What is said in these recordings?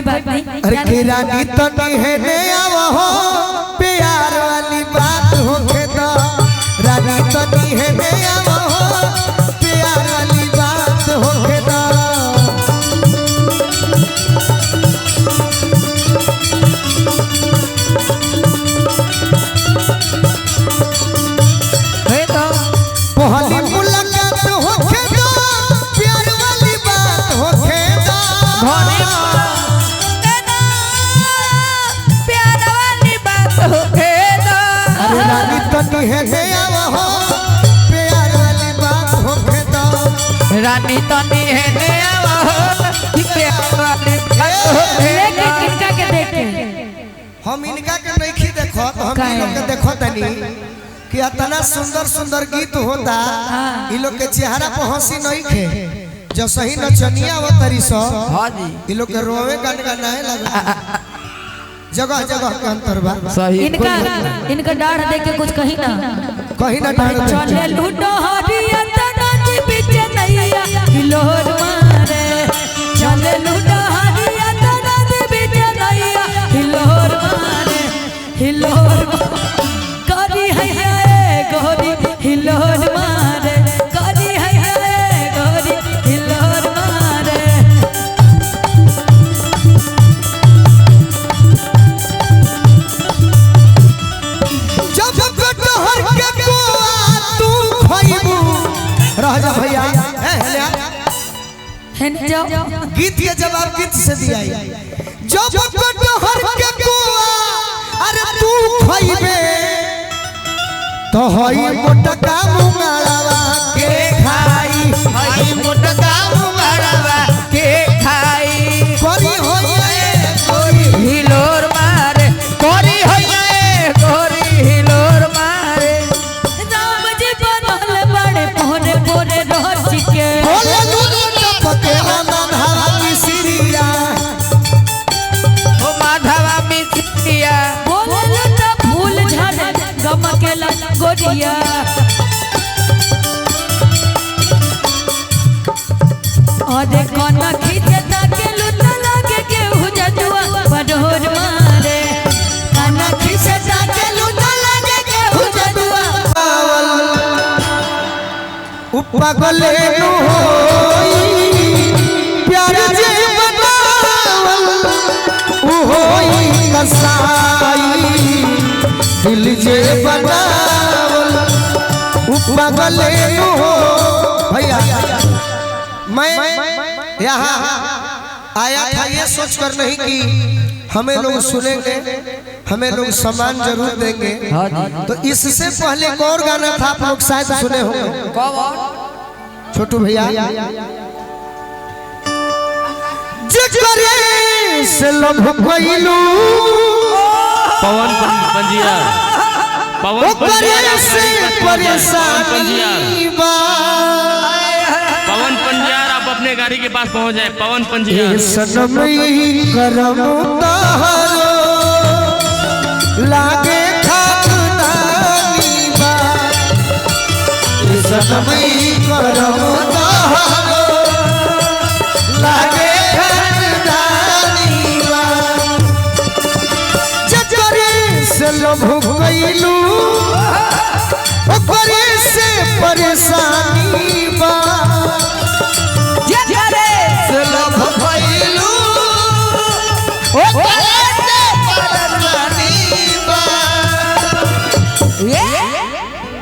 कोई बात नहीं। अरे के रानी तो नहीं है ने आवो प्यार वाली बात होके दो रानी तो नहीं है ने आवो प्यार वाली बात होके दो पहली मुलाकात होके दो प्यार वाली बात होके दो प्यार वाली बात होके दो। अरे रानी तो नहीं है ने आवो प्यार वाली बात होके दो रानी तो नहीं है ने आवो प्यार वाली बात होके दो। किनका के देखे हम इनका के नहीं खी देखो तो हम इन लोग के देखो तनी कि इतना सुंदर सुंदर गीत होता इ लोग के चेहरा पर हंसी नहीं खे जो सही नचनिया वो तरी सो हां जी इ लोग के रोवे गाना नहीं लगा जगह जगह के अंतर बा सही इनका डाढ़ देख के कुछ कहीं ना डाल चले लूटो हरिया तना जी बीच नैया हिलोर मारे चले लूटो हरिया तना जी बीच नैया हिलोर मारे हिलोर करी है गोरी हिलोर मारे करी है गोरी हिलोर मारे। जब कटहर के कोआ तू खइबू रह जा भैया गीत के जवाब गीत से दिया जब कटहर के कोआ अरे तू खइबे तो हई मोटका मुंगड़वा के खाई हई मोटका मुंगड़वा के खाई करी होई गोरी हिलोर मारे करी होई गोरी हिलोर मारे। राम जी बनल बड़े पोरे पोरे रोज के बोले दूध टपके माधवा मिसरिया ओ माधवा मिसरिया बोले त फूल झड़े गमकेला गोरिया अरे कोना खींचे ताके लुट लागे के हुजजुआ बडोर मारे कोना खींचे ताके लुट लागे के हुजजुआ उपगले नु होई प्यार जे बनावल उ होई कसाई दिल जे बनावल उपगले नु हो भैया मैं यहाँ आया था ये सोचकर नहीं कि हमें लोग सुनेंगे हमें लोग सम्मान जरूर देंगे तो इससे पहले एक और गाना था आप लोग शायद सुने होंगे छोटू भैया जिगरे से लभ गइलू पवन पंजिया पवन पंजिया से परेशानी बा पवन पंजियार आप अपने गाड़ी के पास पहुंच जाए पवन पंजियार सनमई करम तारो लागे खानदानी बा सनमई करम तारो लागे खानदानी बा जजरे से लभ गइलू ओकरे से परेशानी बा जजरे से लभ भइलू ओकरे से परेशानी बा।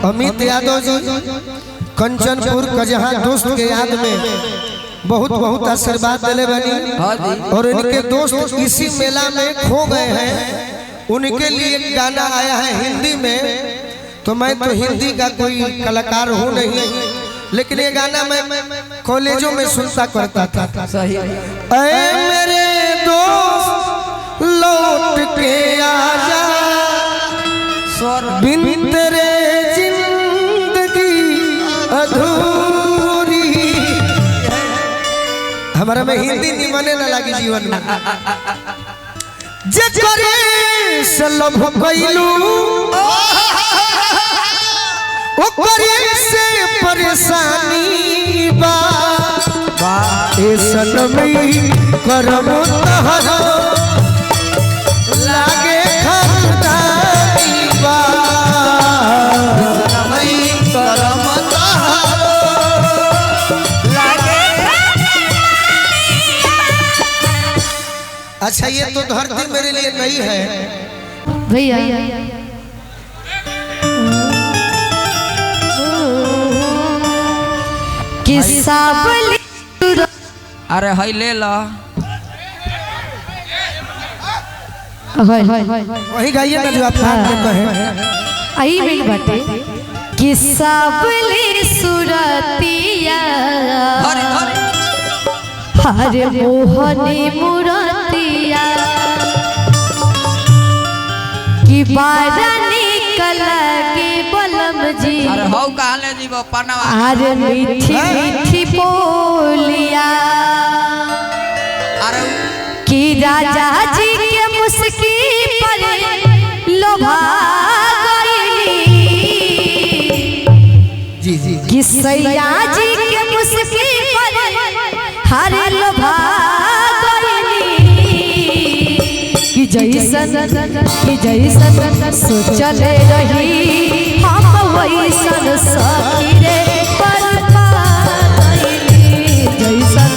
अमित यादव जी कंचनपुर कजहा दोस्त के याद में बहुत बहुत आशीर्वाद दिले बनी और इनके दोस्त इसी मेला में खो गए हैं उनके लिए एक गाना आया है हिंदी में तो मैं तो हिंदी का कोई कलाकार हूँ नहीं लेकिन ये गाना मैं कॉलेजों में सुनता करता था सही ऐ मेरे दोस्त लौट के आजा बिन तेरे जिंदगी अधूरी हमारा में हिंदी नहीं मने ना लगी जीवन में जकरे से लभ गइलू ओकरे से परेशानी बा ए सनमई करम तहरा अच्छा ये तो धरती मेरे लिए नहीं है भैया किस्सा अरे हाय ले ला वही गाइए ना जो आप कहे आई मिल बाटे किस्सा बोली सुरतिया हरे मोहनी मुरतिया कि बारा निकल के बलम जी अरे हो कहां ले जीवो पनवा अरे मीठी मीठी बोलिया अरे कि राजा जी के मुस्की पर लोभा जी जी कि सैया जी के मुस्की पर हरे लोभा कि जैसन सोचल रही हम वैसन सखी रे पर जैसन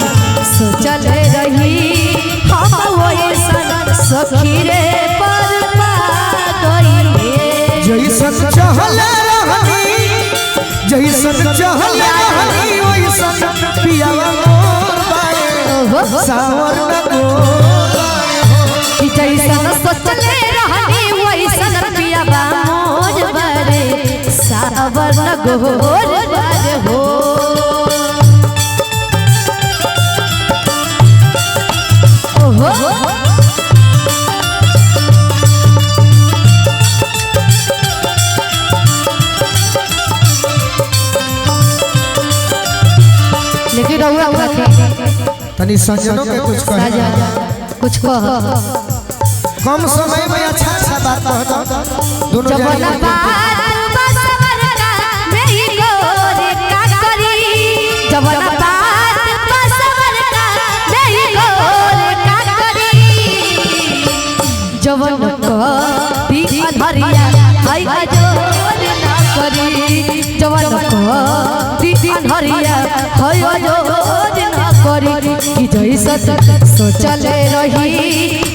सोचल रही हम वैसन सखी रे पर जैसन चहल रहनी जैसन चहल रहनी वैसन पियावा मोर बाए सावर न कि जैसन सोचले रहनी वैसन पियावा मोर बारे सावर न गोर बारे हो ओहो लेकिन रहुआ तनी सजनों के कुछ कहे कुछ कह कम समय में अच्छा अच्छा बात कहता दोनों जबना बात बसवर का नहीं गोरे का करी जबना बात बसवर का नहीं गोरे का करी जवन को दी अधरिया हाय अजोर ना करी जवन को दी अधरिया हाय अजोर ना करी कि जैसन सोचल रही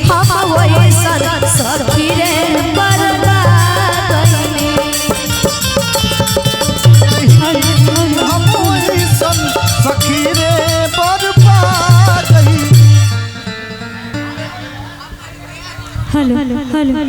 हम वैसन सखी रे बर्बाद सखी रे बर्बाद हेलो हेलो